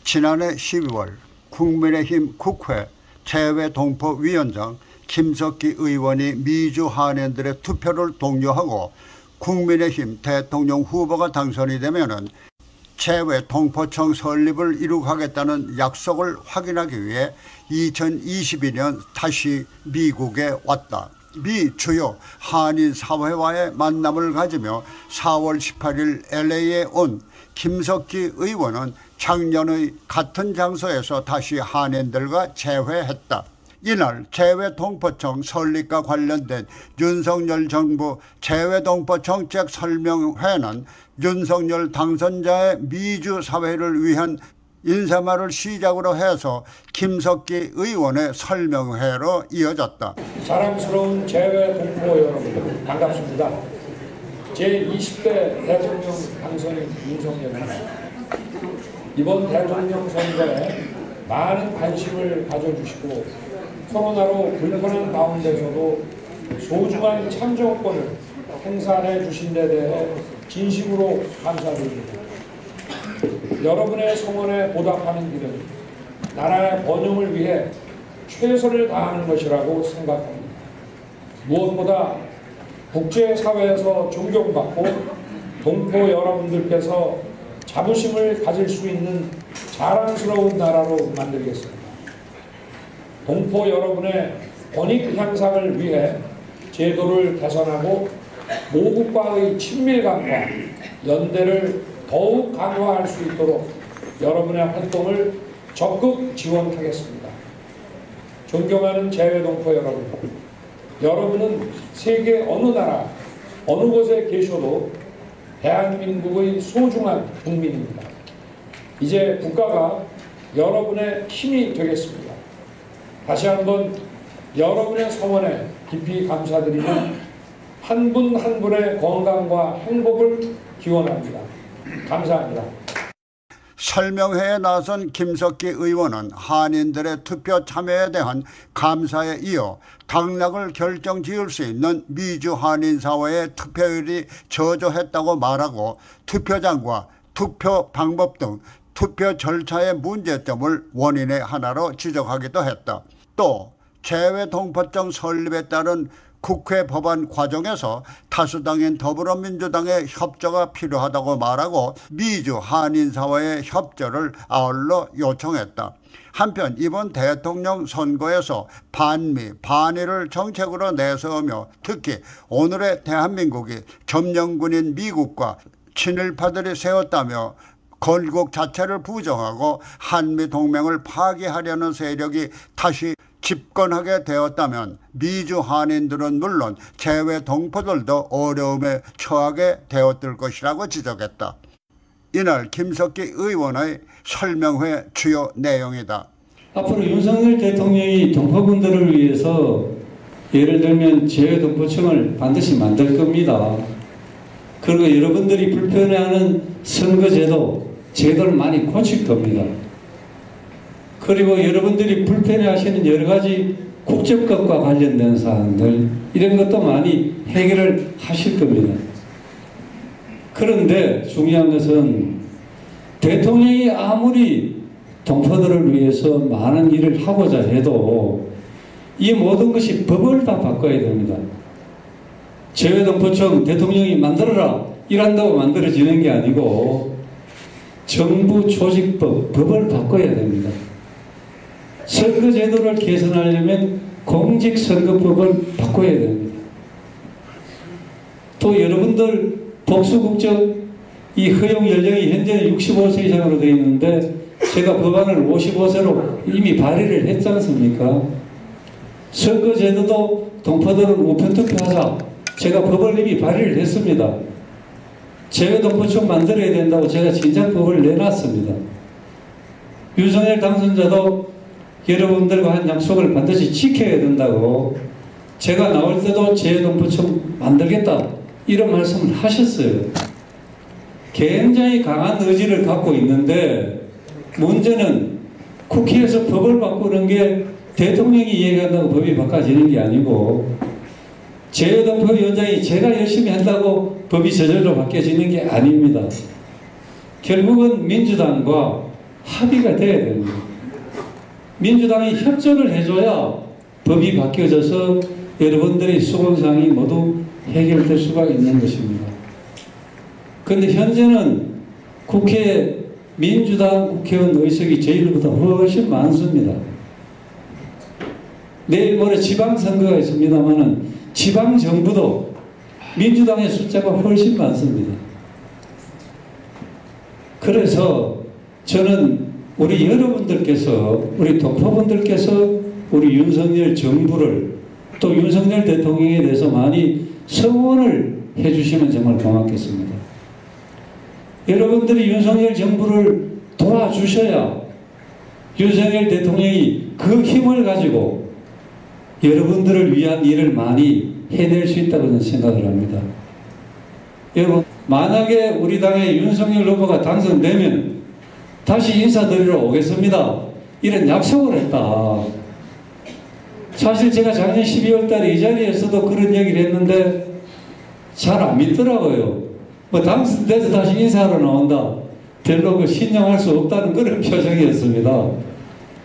지난해 12월 국민의힘 국회 재외동포위원장 김석기 의원이 미주 한인들의 투표를 독려하고 국민의힘 대통령 후보가 당선이 되면은 재외동포청 설립을 이룩하겠다는 약속을 확인하기 위해 2022년 다시 미국에 왔다. 미 주요 한인 사회와의 만남을 가지며 4월 18일 LA에 온 김석기 의원은 작년의 같은 장소에서 다시 한인들과 재회했다. 이날 재외동포청 설립과 관련된 윤석열 정부 재외동포정책 설명회는 윤석열 당선자의 미주 사회를 위한 인사말을 시작으로 해서 김석기 의원의 설명회로 이어졌다. 자랑스러운 재외동포 여러분 반갑습니다. 제20대 대통령 당선인 윤석열입니다. 이번 대통령 선거에 많은 관심을 가져주시고 코로나로 불편한 가운데서도 소중한 참정권을 행사해 주신 데 대해 진심으로 감사드립니다. 여러분의 성원에 보답하는 길은 나라의 번영을 위해 최선을 다하는 것이라고 생각합니다. 무엇보다 국제사회에서 존경받고 동포 여러분들께서 자부심을 가질 수 있는 자랑스러운 나라로 만들겠습니다. 동포 여러분의 권익 향상을 위해 제도를 개선하고 모국과의 친밀감과 연대를 더욱 강화할 수 있도록 여러분의 활동을 적극 지원하겠습니다. 존경하는 재외동포 여러분, 여러분은 세계 어느 나라, 어느 곳에 계셔도 대한민국의 소중한 국민입니다. 이제 국가가 여러분의 힘이 되겠습니다. 다시 한번 여러분의 성원에 깊이 감사드리며 한 분 한 분의 건강과 행복을 기원합니다. 감사합니다. 설명회에 나선 김석기 의원은 한인들의 투표 참여에 대한 감사에 이어 당락을 결정지을 수 있는 미주 한인사회의 투표율이 저조했다고 말하고 투표장과 투표 방법 등 투표 절차의 문제점을 원인의 하나로 지적하기도 했다. 또 재외동포청 설립에 따른 국회 법안 과정에서 다수당인 더불어민주당의 협조가 필요하다고 말하고 미주 한인사회의 협조를 아울러 요청했다. 한편 이번 대통령 선거에서 반미, 반일을 정책으로 내세우며 특히 오늘의 대한민국이 점령군인 미국과 친일파들이 세웠다며 건국 자체를 부정하고 한미동맹을 파기하려는 세력이 다시 집권하게 되었다면 미주 한인들은 물론 재외동포들도 어려움에 처하게 되었을 것이라고 지적했다. 이날 김석기 의원의 설명회 주요 내용이다. 앞으로 윤석열 대통령이 동포분들을 위해서 예를 들면 재외동포청을 반드시 만들 겁니다. 그리고 여러분들이 불편해하는 선거제도, 제도를 많이 고칠 겁니다. 그리고 여러분들이 불편해하시는 여러 가지 국적법과 관련된 사안들 이런 것도 많이 해결을 하실 겁니다. 그런데 중요한 것은 대통령이 아무리 동포들을 위해서 많은 일을 하고자 해도 이 모든 것이 법을 다 바꿔야 됩니다. 재외동포청 대통령이 만들어라 이란다고 만들어지는 게 아니고 정부 조직법, 법을 바꿔야 됩니다. 선거제도를 개선하려면 공직선거법을 바꿔야 됩니다. 또 여러분들 복수국적 이 허용 연령이 현재는 65세 이상으로 되어 있는데 제가 법안을 55세로 이미 발의를 했지 않습니까? 선거제도도 동포들은 우편투표하자. 제가 법을 이미 발의를 했습니다. 재외동포청 만들어야 된다고 제가 진작법을 내놨습니다. 윤석열 당선자도 여러분들과 한 약속을 반드시 지켜야 된다고 제가 나올 때도 재외동포청 만들겠다 이런 말씀을 하셨어요. 굉장히 강한 의지를 갖고 있는데 문제는 국회에서 법을 바꾸는 게 대통령이 얘기한다고 법이 바꿔지는 게 아니고 제외동포위원장이 제가 열심히 한다고 법이 저절로 바뀌어지는 게 아닙니다. 결국은 민주당과 합의가 돼야 됩니다. 민주당이 협조를 해줘야 법이 바뀌어져서 여러분들의 수건사항이 모두 해결될 수가 있는 것입니다. 그런데 현재는 국회 민주당 국회의원 의석이 저희들보다 훨씬 많습니다. 내일 모레 지방선거가 있습니다만은 지방정부도 민주당의 숫자가 훨씬 많습니다. 그래서 저는 우리 여러분들께서, 우리 동포분들께서 우리 윤석열 정부를 또 윤석열 대통령에 대해서 많이 성원을 해주시면 정말 고맙겠습니다. 여러분들이 윤석열 정부를 도와주셔야 윤석열 대통령이 그 힘을 가지고 여러분들을 위한 일을 많이 해낼 수 있다고 저는 생각을 합니다. 여러분, 만약에 우리 당의 윤석열 후보가 당선되면 다시 인사드리러 오겠습니다. 이런 약속을 했다. 사실 제가 작년 12월 달에 이 자리에서도 그런 얘기를 했는데 잘 안 믿더라고요. 뭐 당선돼서 다시 인사하러 나온다. 별로 그 신용할 수 없다는 그런 표정이었습니다.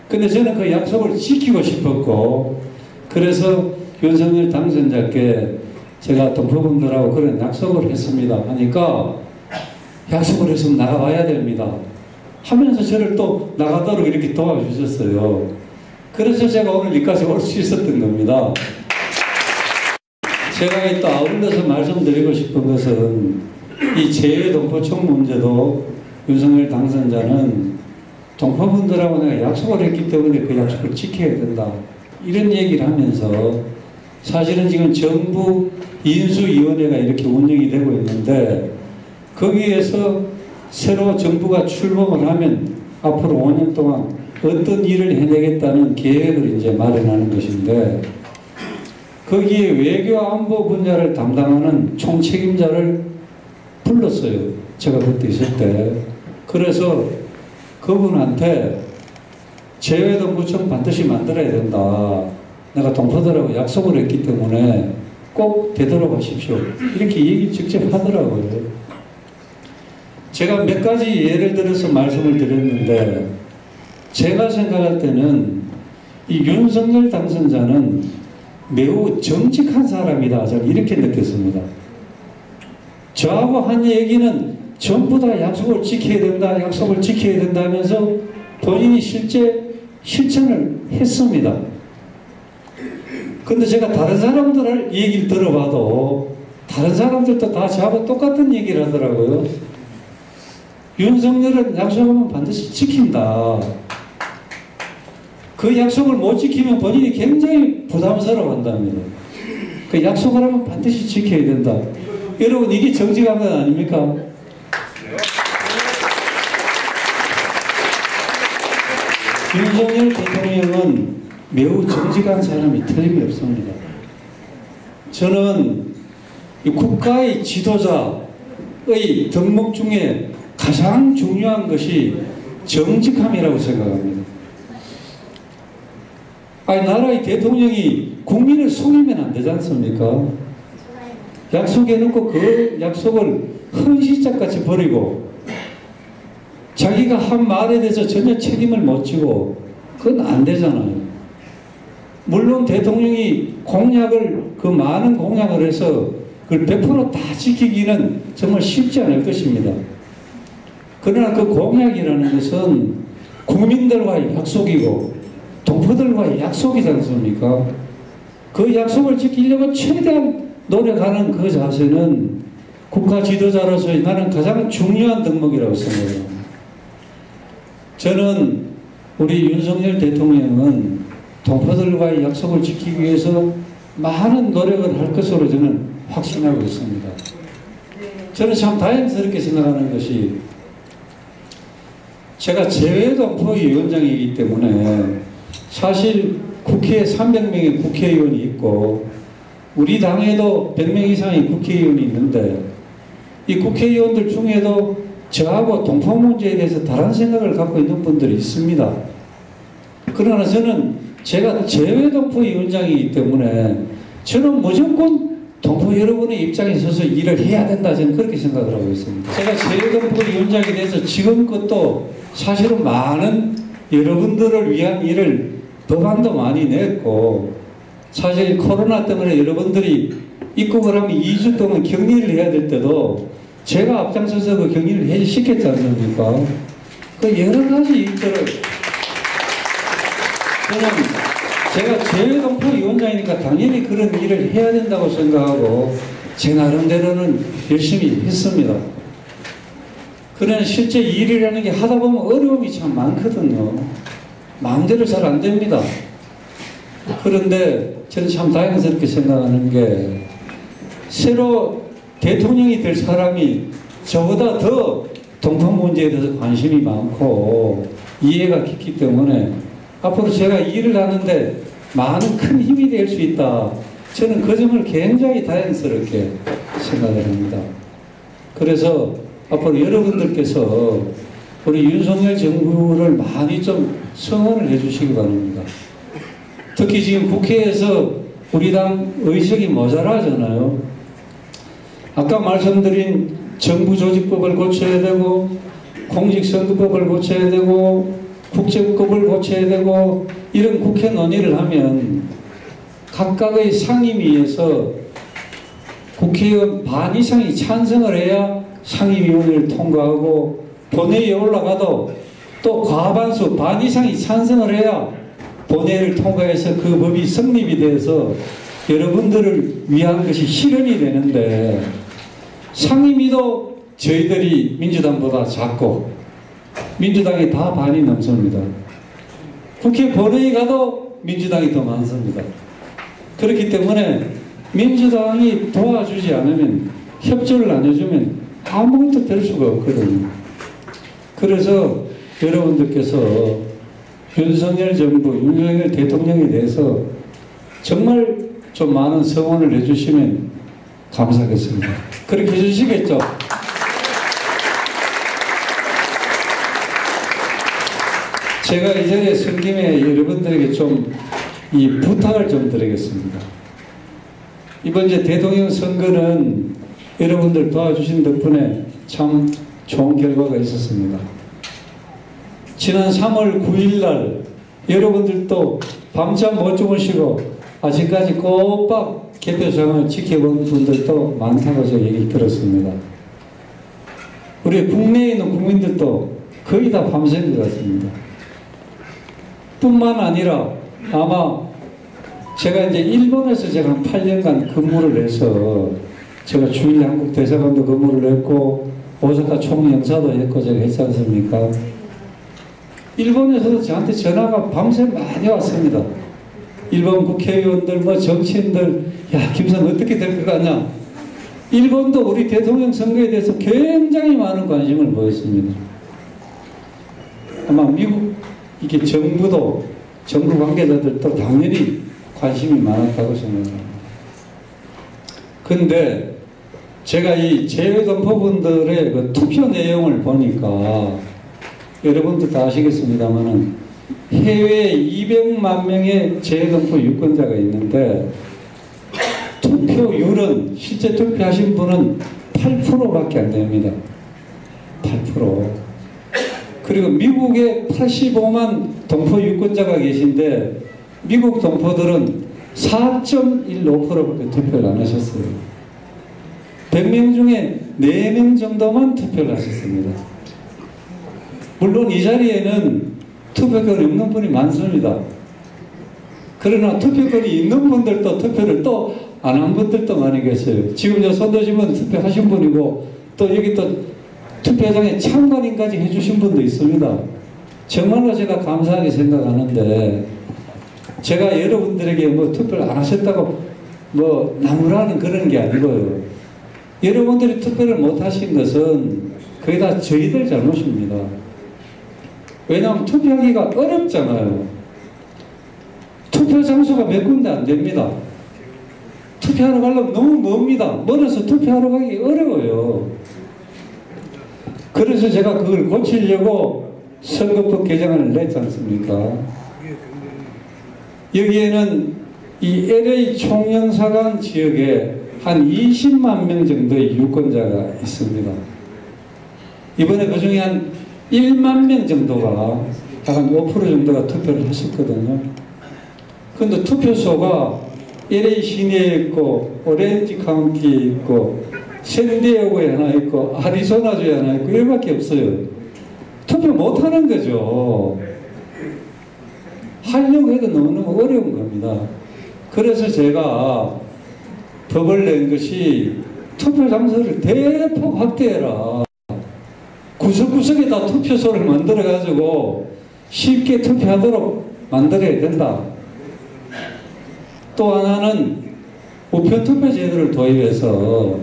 근데 저는 그 약속을 지키고 싶었고, 그래서 윤석열 당선자께 제가 동포분들하고 그런 약속을 했습니다. 하니까 약속을 했으면 나가봐야 됩니다. 하면서 저를 또 나가도록 이렇게 도와주셨어요. 그래서 제가 오늘 여기까지 올 수 있었던 겁니다. 제가 또 아울러서 말씀드리고 싶은 것은 이 재외동포청 문제도 윤석열 당선자는 동포분들하고 내가 약속을 했기 때문에 그 약속을 지켜야 된다. 이런 얘기를 하면서 사실은 지금 정부 인수위원회가 이렇게 운영이 되고 있는데 거기에서 새로 정부가 출범을 하면 앞으로 5년 동안 어떤 일을 해내겠다는 계획을 이제 마련하는 것인데 거기에 외교 안보 분야를 담당하는 총책임자를 불렀어요. 제가 그때 있을 때. 그래서 그분한테 재외동포청 반드시 만들어야 된다. 내가 동포들하고 약속을 했기 때문에 꼭 되돌아가십시오. 이렇게 얘기 직접 하더라고요. 제가 몇 가지 예를 들어서 말씀을 드렸는데 제가 생각할 때는 이 윤석열 당선자는 매우 정직한 사람이다. 저는 이렇게 느꼈습니다. 저하고 한 얘기는 전부 다 약속을 지켜야 된다, 약속을 지켜야 된다 하면서 본인이 실제 실천을 했습니다. 근데 제가 다른 사람들 얘기를 들어봐도 다른 사람들도 다 저하고 똑같은 얘기를 하더라고요. 윤석열은 약속하면 반드시 지킨다. 그 약속을 못 지키면 본인이 굉장히 부담스러워 한답니다. 그 약속을 하면 반드시 지켜야 된다. 여러분, 이게 정직한 건 아닙니까? 윤석열 대통령은 매우 정직한 사람이 틀림이 없습니다. 저는 이 국가의 지도자의 덕목 중에 가장 중요한 것이 정직함이라고 생각합니다. 아니, 나라의 대통령이 국민을 속이면 안 되지 않습니까? 약속해놓고 그 약속을 헌시짝같이 버리고 자기가 한 말에 대해서 전혀 책임을 못 지고 그건 안 되잖아요. 물론 대통령이 공약을, 그 많은 공약을 해서 그걸 100% 다 지키기는 정말 쉽지 않을 것입니다. 그러나 그 공약이라는 것은 국민들과의 약속이고 동포들과의 약속이지 않습니까? 그 약속을 지키려고 최대한 노력하는 그 자세는 국가 지도자로서의 나는 가장 중요한 덕목이라고 생각합니다. 저는 우리 윤석열 대통령은 동포들과의 약속을 지키기 위해서 많은 노력을 할 것으로 저는 확신하고 있습니다. 저는 참 다행스럽게 생각하는 것이 제가 재외동포위원장이기 때문에 사실 국회에 300명의 국회의원이 있고 우리 당에도 100명 이상의 국회의원이 있는데 이 국회의원들 중에도 저하고 동포 문제에 대해서 다른 생각을 갖고 있는 분들이 있습니다. 그러나 저는 제가 재외동포위원장이기 때문에 저는 무조건 동포 여러분의 입장에 서서 일을 해야 된다, 저는 그렇게 생각을 하고 있습니다. 제가 재외동포위원장이 돼서 지금껏도 사실은 많은 여러분들을 위한 일을 법안도 많이 냈고, 사실 코로나 때문에 여러분들이 입국을 하면 2주 동안 격리를 해야 될 때도 제가 앞장서서 그 격리를 해시켰지 않습니까? 그 여러 가지 일들을 저는 제가 재외동포위원장이니까 당연히 그런 일을 해야 된다고 생각하고 제 나름대로는 열심히 했습니다. 그러나 실제 일이라는 게 하다 보면 어려움이 참 많거든요. 마음대로 잘 안 됩니다. 그런데 저는 참 다행스럽게 생각하는 게 새로 대통령이 될 사람이 저보다 더 동포 문제에 대해서 관심이 많고 이해가 깊기 때문에 앞으로 제가 일을 하는데 많은 큰 힘이 될 수 있다. 저는 그 점을 굉장히 다행스럽게 생각을 합니다. 그래서 앞으로 여러분들께서 우리 윤석열 정부를 많이 좀 성원을 해주시기 바랍니다. 특히 지금 국회에서 우리 당 의석이 모자라잖아요. 아까 말씀드린 정부조직법을 고쳐야 되고 공직선거법을 고쳐야 되고 국제법을 고쳐야 되고 이런 국회 논의를 하면 각각의 상임위에서 국회의원 반 이상이 찬성을 해야 상임위원회를 통과하고 본회의에 올라가도 또 과반수 반 이상이 찬성을 해야 본회의를 통과해서 그 법이 성립이 돼서 여러분들을 위한 것이 실현이 되는데 상임위도 저희들이 민주당보다 작고 민주당이 다 반이 넘습니다. 국회 본회의 가도 민주당이 더 많습니다. 그렇기 때문에 민주당이 도와주지 않으면 협조를 안 해주면 아무것도 될 수가 없거든요. 그래서 여러분들께서 윤석열 정부, 윤석열 대통령에 대해서 정말 좀 많은 성원을 해주시면 감사하겠습니다. 그렇게 해주시겠죠? 제가 이전에 쓴 김에 여러분들에게 좀 이 부탁을 좀 드리겠습니다. 이번 이제 대통령 선거는 여러분들 도와주신 덕분에 참 좋은 결과가 있었습니다. 지난 3월 9일 날 여러분들도 밤잠 못 주무시고 아직까지 꼬박 개표장을 지켜본 분들도 많다고 제가 얘기 들었습니다. 우리 국내에 있는 국민들도 거의 다 밤샌 것 같습니다. 뿐만 아니라 아마 제가 이제 일본에서 제가 한 8년간 근무를 해서 제가 주일 한국 대사관도 근무를 했고 오사카 총영사도 했고 제가 했지 않습니까? 일본에서도 저한테 전화가 밤새 많이 왔습니다. 일본 국회의원들, 뭐 정치인들, 야, 김선 어떻게 될 것 같냐? 일본도 우리 대통령 선거에 대해서 굉장히 많은 관심을 보였습니다. 아마 미국 이게 정부도 정부 관계자들도 당연히 관심이 많았다고 생각합니다. 근데 제가 이 재외동포분들의 그 투표 내용을 보니까 여러분들 다 아시겠습니다만은 해외에 200만 명의 재외동포 유권자가 있는데 투표율은 실제 투표하신 분은 8%밖에 안 됩니다. 8%. 그리고 미국에 85만 동포 유권자가 계신데 미국 동포들은 4.15%밖에 투표를 안 하셨어요. 100명 중에 4명 정도만 투표를 하셨습니다. 물론 이 자리에는 투표권이 없는 분이 많습니다. 그러나 투표권이 있는 분들도 투표를 또 안 한 분들도 많이 계세요. 지금 저 손드신 분 투표하신 분이고 또 여기 또 투표장에 참관인까지 해주신 분도 있습니다. 정말로 제가 감사하게 생각하는데 제가 여러분들에게 뭐 투표를 안 하셨다고 뭐 나무라는 그런 게 아니고요. 여러분들이 투표를 못 하신 것은 거의 다 저희들 잘못입니다. 왜냐하면 투표하기가 어렵잖아요. 투표 장소가 몇 군데 안 됩니다. 투표하러 가려면 너무 멉니다. 멀어서 투표하러 가기 어려워요. 그래서 제가 그걸 고치려고 선거법 개정안을 냈지 않습니까? 여기에는 이 LA 총영사관 지역에 한 20만 명 정도의 유권자가 있습니다. 이번에 그 중에 한 1만 명 정도가 한 5% 정도가 투표를 하셨거든요. 그런데 투표소가 LA 시내에 있고 오렌지 카운티에 있고 샌디에고에 하나 있고 아리조나주에 하나 있고 이거밖에 없어요. 투표 못하는 거죠. 하려고 해도 너무너무 어려운 겁니다. 그래서 제가 법을 낸 것이 투표 장소를 대폭 확대해라. 구석구석에 다 투표소를 만들어 가지고 쉽게 투표하도록 만들어야 된다. 또 하나는 우편 투표 제도를 도입해서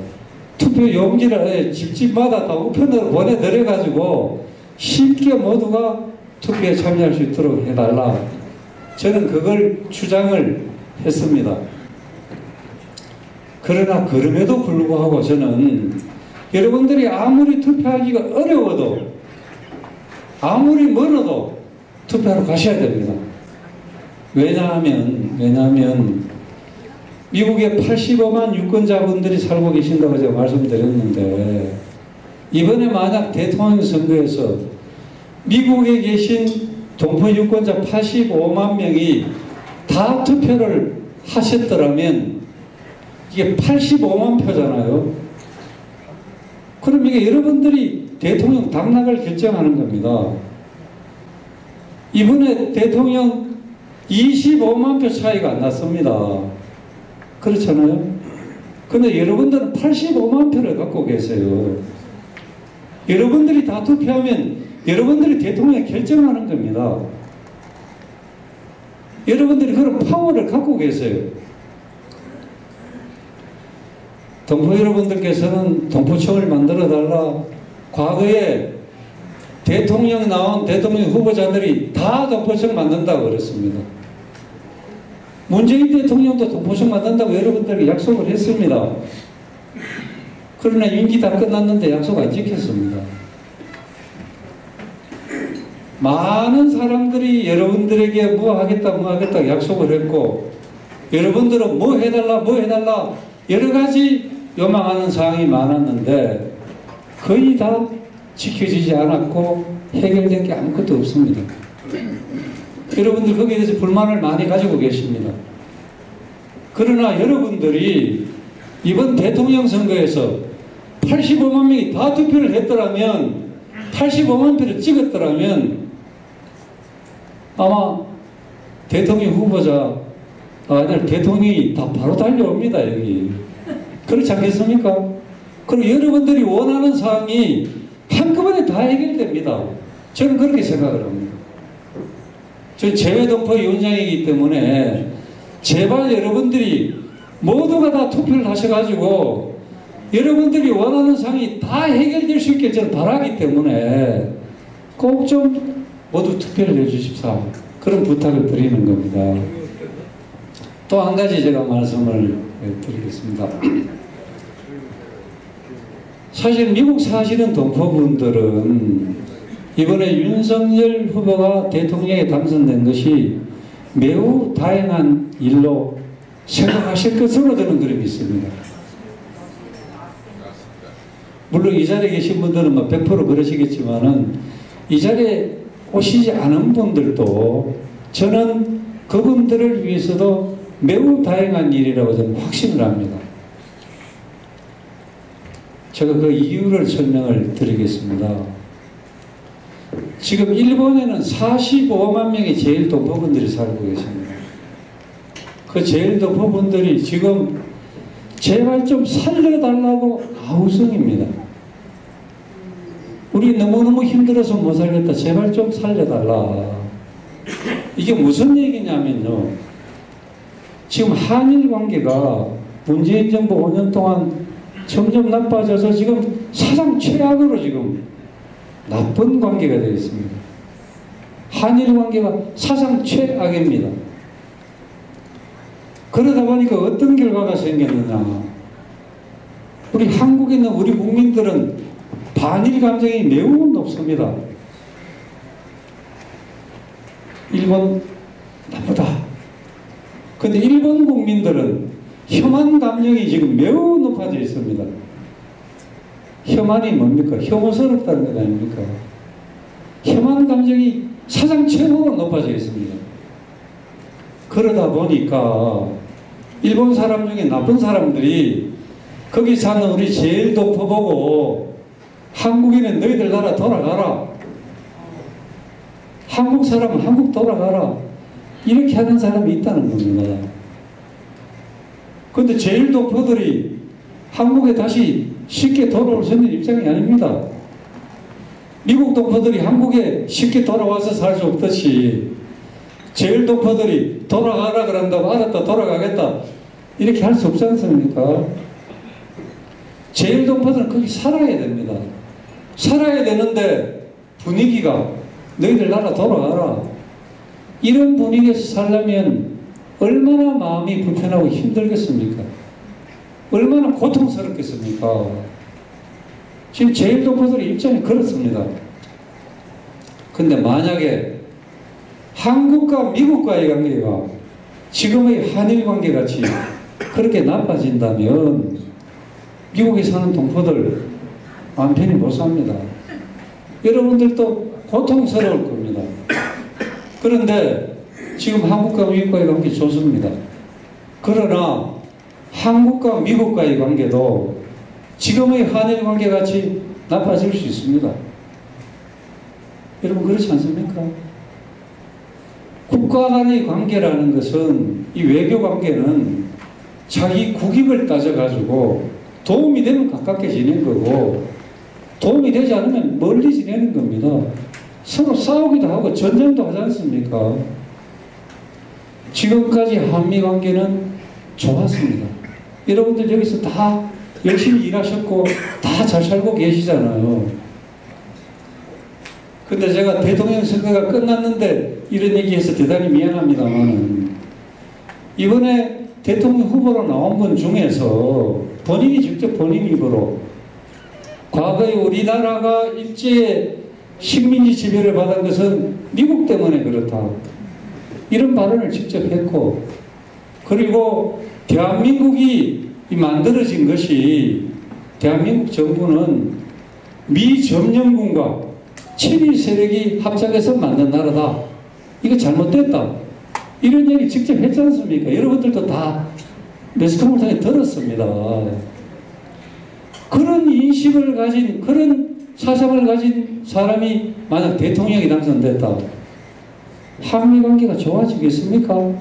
투표 용지를 집집마다 다 우편으로 보내드려 가지고 쉽게 모두가 투표에 참여할 수 있도록 해달라. 저는 그걸 주장을 했습니다. 그러나 그럼에도 불구하고 저는 여러분들이 아무리 투표하기가 어려워도 아무리 멀어도 투표하러 가셔야 됩니다. 왜냐하면 미국에 85만 유권자분들이 살고 계신다고 제가 말씀드렸는데 이번에 만약 대통령 선거에서 미국에 계신 동포 유권자 85만 명이 다 투표를 하셨더라면 이게 85만 표잖아요. 그럼 이게 여러분들이 대통령 당락을 결정하는 겁니다. 이번에 대통령 25만 표 차이가 안 났습니다. 그렇잖아요. 근데 여러분들은 85만 표를 갖고 계세요. 여러분들이 다 투표하면 여러분들이 대통령을 결정하는 겁니다. 여러분들이 그런 파워를 갖고 계세요. 동포 여러분들께서는 동포청을 만들어 달라. 과거에 대통령 나온 대통령 후보자들이 다 동포청 만든다고 그랬습니다. 문재인 대통령도 동포청 만든다고 여러분들에게 약속을 했습니다. 그러나 임기 다 끝났는데 약속 안 지켰습니다. 많은 사람들이 여러분들에게 뭐 하겠다 약속을 했고 여러분들은 뭐 해달라 여러 가지 요망하는 사항이 많았는데 거의 다 지켜지지 않았고 해결된 게 아무것도 없습니다. 여러분들 거기에 대해서 불만을 많이 가지고 계십니다. 그러나 여러분들이 이번 대통령 선거에서 85만 명이 다 투표를 했더라면 85만 표를 찍었더라면 아마 대통령 후보자 대통령이 다 바로 달려옵니다. 여기 그렇지 않겠습니까? 그리고 여러분들이 원하는 사항이 한꺼번에 다 해결됩니다. 저는 그렇게 생각을 합니다. 저는 재외동포 위원장이기 때문에 제발 여러분들이 모두가 다 투표를 하셔가지고 여러분들이 원하는 사항이 다 해결될 수 있게 저는 바라기 때문에 꼭 좀 모두 투표를 해주십사. 그런 부탁을 드리는 겁니다. 또 한 가지 제가 말씀을 드리겠습니다. 사실 미국 사시는 동포분들은 이번에 윤석열 후보가 대통령에 당선된 것이 매우 다행한 일로 생각하실 것으로 저는 그렇게 믿습니다. 물론 이 자리에 계신 분들은 100% 그러시겠지만은 이 자리에 오시지 않은 분들도 저는 그분들을 위해서도 매우 다행한 일이라고 저는 확신을 합니다. 제가 그 이유를 설명을 드리겠습니다. 지금 일본에는 45만 명의 제일 동포분들이 살고 계십니다. 그 제일 동포분들이 지금 제발 좀 살려달라고 아우성입니다. 우리 너무너무 힘들어서 못 살겠다. 제발 좀 살려달라. 이게 무슨 얘기냐면요. 지금 한일 관계가 문재인 정부 5년 동안 점점 나빠져서 지금 사상 최악으로 지금 나쁜 관계가 되어 있습니다. 한일 관계가 사상 최악입니다. 그러다 보니까 어떤 결과가 생겼느냐. 우리 한국에 있는 우리 국민들은 반일 감정이 매우 높습니다. 일본 나쁘다. 근데 일본 국민들은 혐한 감정이 지금 매우 높아져 있습니다. 혐한이 뭡니까? 혐오스럽다는 것 아닙니까? 혐한 감정이 사상 최고로 높아져 있습니다. 그러다 보니까 일본 사람 중에 나쁜 사람들이 거기 사는 우리 제일 도포 보고 한국인은 너희들 나라 돌아가라. 한국 사람은 한국 돌아가라. 이렇게 하는 사람이 있다는 겁니다. 그런데 제일 도포들이 한국에 다시 쉽게 돌아올 수 있는 입장이 아닙니다. 미국 도포들이 한국에 쉽게 돌아와서 살 수 없듯이 제일 도포들이 돌아가라 그런다고 알았다 돌아가겠다 이렇게 할 수 없지 않습니까? 제일 도포들은 거기 살아야 됩니다. 살아야 되는데 분위기가 너희들 나라 돌아가라 이런 분위기에서 살려면 얼마나 마음이 불편하고 힘들겠습니까? 얼마나 고통스럽겠습니까? 지금 제일 도포들의 입장이 그렇습니다. 근데 만약에 한국과 미국과의 관계가 지금의 한일 관계같이 그렇게 나빠진다면 미국에 사는 동포들 마음 편히 못 삽니다. 여러분들도 고통스러울 겁니다. 그런데 지금 한국과 미국과의 관계 좋습니다. 그러나 한국과 미국과의 관계도 지금의 한일 관계같이 나빠질 수 있습니다. 여러분 그렇지 않습니까? 국가 간의 관계라는 것은 이 외교 관계는 자기 국익을 따져가지고 도움이 되면 가깝게 지내는 거고 도움이 되지 않으면 멀리 지내는 겁니다. 서로 싸우기도 하고 전쟁도 하지 않습니까? 지금까지 한미 관계는 좋았습니다. 여러분들 여기서 다 열심히 일하셨고 다 잘 살고 계시잖아요. 근데 제가 대통령 선거가 끝났는데 이런 얘기해서 대단히 미안합니다만 이번에 대통령 후보로 나온 분 중에서 본인이 직접 본인 입으로 과거에 우리나라가 일제에 식민지 지배를 받은 것은 미국 때문에 그렇다 이런 발언을 직접 했고 그리고 대한민국이 만들어진 것이 대한민국 정부는 미점령군과 친일 세력이 합작해서 만든 나라다. 이거 잘못됐다. 이런 얘기 직접 했지 않습니까? 여러분들도 다 매스컴을 통해 들었습니다. 그런 인식을 가진 그런 사상을 가진 사람이 만약 대통령이 당선됐다. 한미관계가 좋아지겠습니까?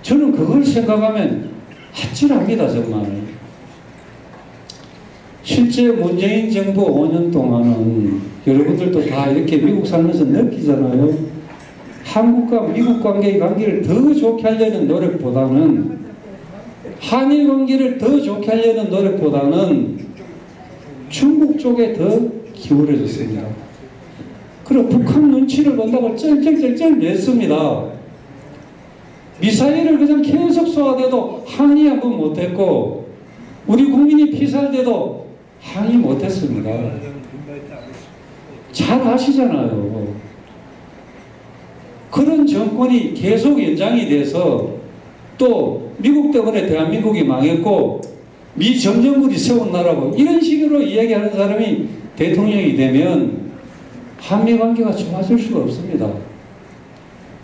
저는 그걸 생각하면 아찔합니다. 정말. 실제 문재인 정부 5년 동안은 여러분들도 다 이렇게 미국 살면서 느끼잖아요. 한국과 미국 관계의 관계를 더 좋게 하려는 노력보다는 한일 관계를 더 좋게 하려는 노력보다는 중국 쪽에 더 기울어졌습니다. 그리고 북한 눈치를 본다고 쩔쩔쩔쩔 냈습니다. 미사일을 그냥 계속 쏘아대도 항의 한 번 못했고 우리 국민이 피살돼도 항의 못했습니다. 잘 아시잖아요. 그런 정권이 계속 연장이 돼서 또 미국 때문에 대한민국이 망했고 미점령군이 세운 나라고 이런 식으로 이야기하는 사람이 대통령이 되면 한미관계가 좋아질 수가 없습니다.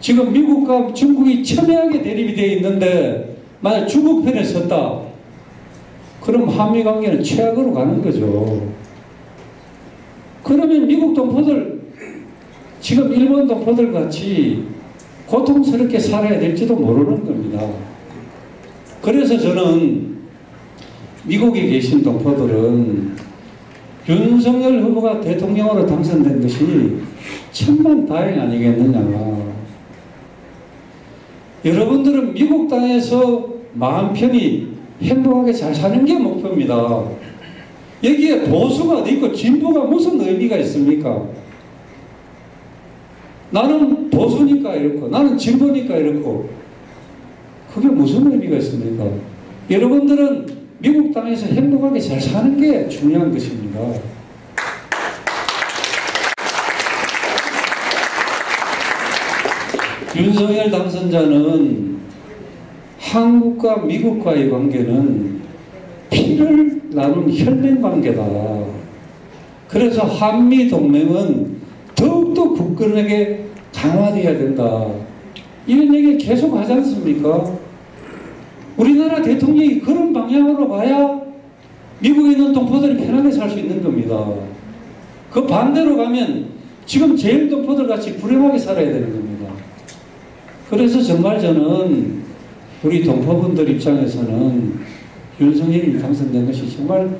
지금 미국과 중국이 첨예하게 대립이 되어 있는데 만약 중국 편에 섰다 그럼 한미관계는 최악으로 가는 거죠. 그러면 미국 동포들 지금 일본 동포들 같이 고통스럽게 살아야 될지도 모르는 겁니다. 그래서 저는 미국에 계신 동포들은 윤석열 후보가 대통령으로 당선된 것이 천만다행 아니겠느냐. 여러분들은 미국 땅에서 마음 편히 행복하게 잘 사는 게 목표입니다. 여기에 보수가 어디 있고 진보가 무슨 의미가 있습니까? 나는 보수니까 이렇고 나는 진보니까 이렇고 그게 무슨 의미가 있습니까? 여러분들은 미국 땅에서 행복하게 잘 사는 게 중요한 것입니다. 윤석열 당선자는 한국과 미국과의 관계는 피를 나눈 혈맹 관계다. 그래서 한미 동맹은 더욱더 굳건하게 강화되어야 된다. 이런 얘기 계속 하지 않습니까? 우리나라 대통령이 그런 방향으로 가야 미국에 있는 동포들이 편하게 살 수 있는 겁니다. 그 반대로 가면 지금 제일 동포들 같이 불행하게 살아야 되는 겁니다. 그래서 정말 저는 우리 동포분들 입장에서는 윤석열이 당선된 것이 정말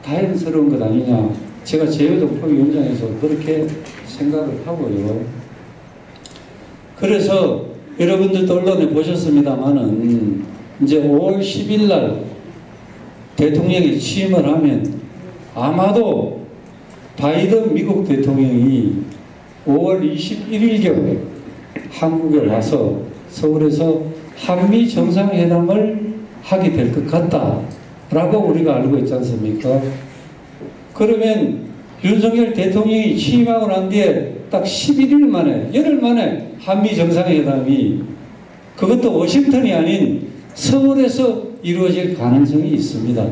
다행스러운 것 아니냐. 제가 제외동포위원장에서 그렇게 생각을 하고요. 그래서 여러분들도 언론에 보셨습니다마는 이제 5월 10일 날 대통령이 취임을 하면 아마도 바이든 미국 대통령이 5월 21일경에 한국에 와서 서울에서 한미 정상회담을 하게 될 것 같다라고 우리가 알고 있지 않습니까? 그러면 윤석열 대통령이 취임하고 난 뒤에 딱 11일 만에, 열흘 만에 한미 정상회담이 그것도 워싱턴이 아닌 서울에서 이루어질 가능성이 있습니다.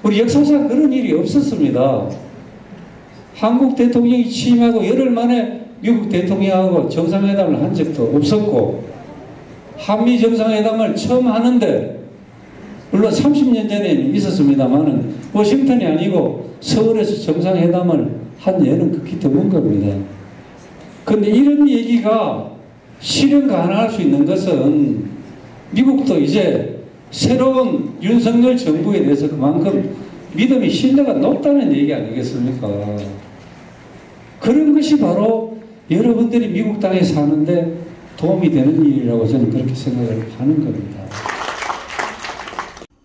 우리 역사상 그런 일이 없었습니다. 한국 대통령이 취임하고 열흘 만에 미국 대통령하고 정상회담을 한 적도 없었고, 한미 정상회담을 처음 하는데 물론 30년 전에는 있었습니다만은 워싱턴이 아니고 서울에서 정상회담을 한 예는 극히 드문 겁니다. 그런데 이런 얘기가 실현 가능할 수 있는 것은 미국도 이제 새로운 윤석열 정부에 대해서 그만큼 믿음이 신뢰가 높다는 얘기 아니겠습니까? 그런 것이 바로 여러분들이 미국 땅에 사는데 도움이 되는 일이라고 저는 그렇게 생각을 하는 겁니다.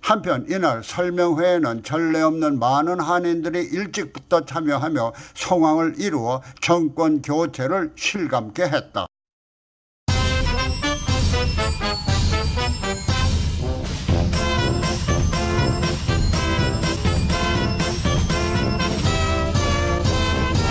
한편 이날 설명회에는 전례 없는 많은 한인들이 일찍부터 참여하며 성황을 이루어 정권 교체를 실감케 했다.